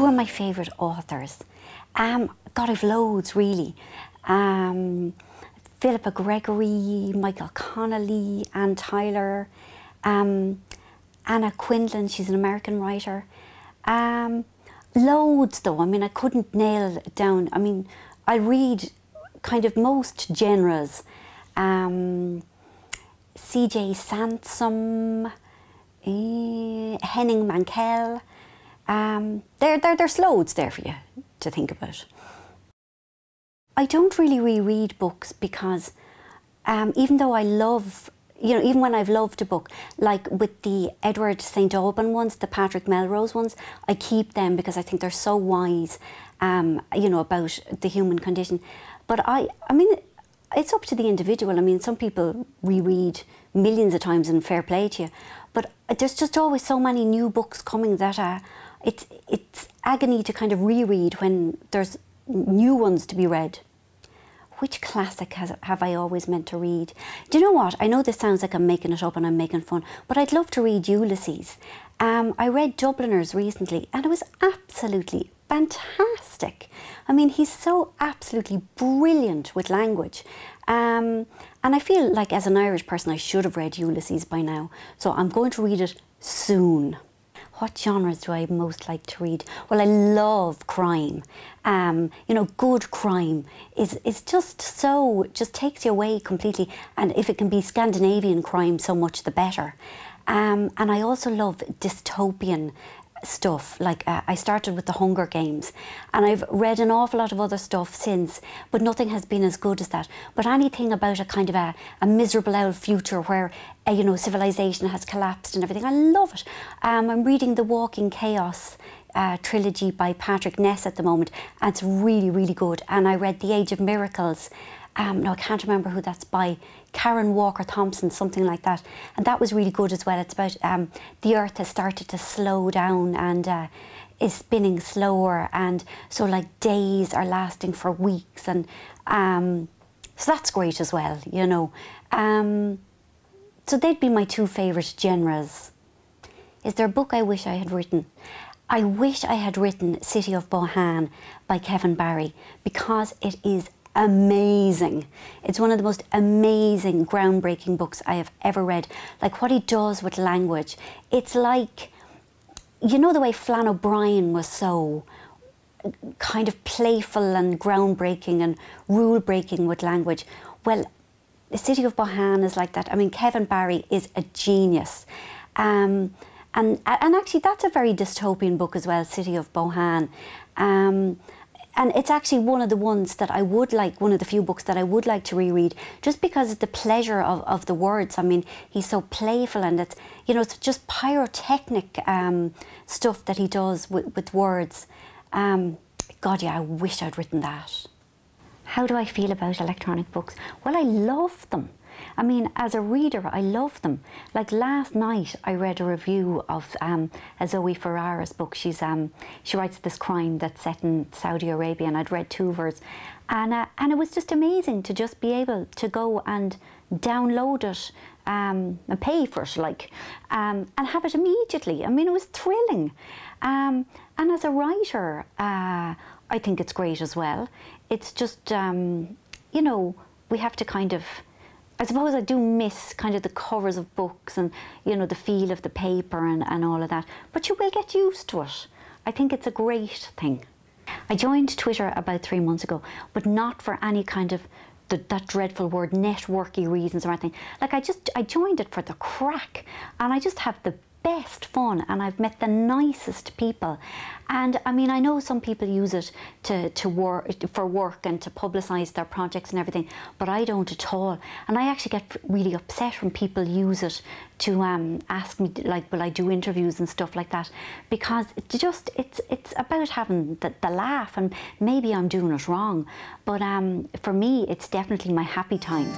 Who are my favourite authors? God, I've loads, really. Philippa Gregory, Michael Connolly, Anne Tyler, Anna Quindlen, she's an American writer. Loads though, I mean, I couldn't nail it down. I mean, I read kind of most genres. C.J. Sansom, Henning Mankell. There's loads there for you to think about. I don't really reread books because even though I love, you know, even when I've loved a book, like with the Edward St. Alban ones, the Patrick Melrose ones, I keep them because I think they're so wise, you know, about the human condition. But I mean, it's up to the individual. I mean, some people reread millions of times and fair play to you. But there's just always so many new books coming that it's agony to kind of reread when there's new ones to be read. Which classic have I always meant to read? Do you know what? I know this sounds like I'm making it up and I'm making fun, but I'd love to read Ulysses. I read Dubliners recently and it was absolutely fantastic. I mean, he's so absolutely brilliant with language. And I feel like as an Irish person, I should have read Ulysses by now. So I'm going to read it soon. What genres do I most like to read? Well, I love crime. You know, good crime is just so, just takes you away completely. And if it can be Scandinavian crime, so much the better. And I also love dystopian stuff. Like I started with the Hunger Games and I've read an awful lot of other stuff since, but nothing has been as good as that. But anything about a kind of a miserable old future where you know, civilization has collapsed and everything, I love it. I'm reading the Walking Chaos trilogy by Patrick Ness at the moment, and it's really, really good. And I read The Age of Miracles. No, I can't remember who that's by, Karen Walker Thompson, something like that. And that was really good as well. It's about the earth has started to slow down and is spinning slower. And so like days are lasting for weeks. And so that's great as well, you know. So they'd be my two favourite genres. Is there a book I wish I had written? I wish I had written City of Bohan by Kevin Barry because it is amazing. It's one of the most amazing, groundbreaking books I have ever read. Like what he does with language. It's like, you know the way Flann O'Brien was so kind of playful and groundbreaking and rule-breaking with language. Well, The City of Bohan is like that. I mean, Kevin Barry is a genius. And actually that's a very dystopian book as well, City of Bohan. And it's actually one of the ones that I would like, one of the few books that I would like to reread, just because of the pleasure of the words. I mean, he's so playful and it's, you know, it's just pyrotechnic stuff that he does with words. God, yeah, I wish I'd written that. How do I feel about electronic books? Well, I love them. I mean, as a reader, I love them. Like last night, I read a review of a Zoe Ferrara's book. She writes this crime that's set in Saudi Arabia, and I'd read two of hers. And it was just amazing to just be able to go and download it and pay for it, like, and have it immediately. I mean, it was thrilling. And as a writer, I think it's great as well. It's just, you know, we have to kind of, I suppose I do miss kind of the covers of books and, you know, the feel of the paper and all of that. But you will get used to it. I think it's a great thing. I joined Twitter about 3 months ago, but not for any kind of that dreadful word, networky reasons or anything. Like I joined it for the crack, and I just have the best fun, and I've met the nicest people. And I mean, I know some people use it for work and to publicise their projects and everything, but I don't at all. And I actually get really upset when people use it to ask me, like, will I do interviews and stuff like that, because it's about having the laugh, and maybe I'm doing it wrong, but for me it's definitely my happy time.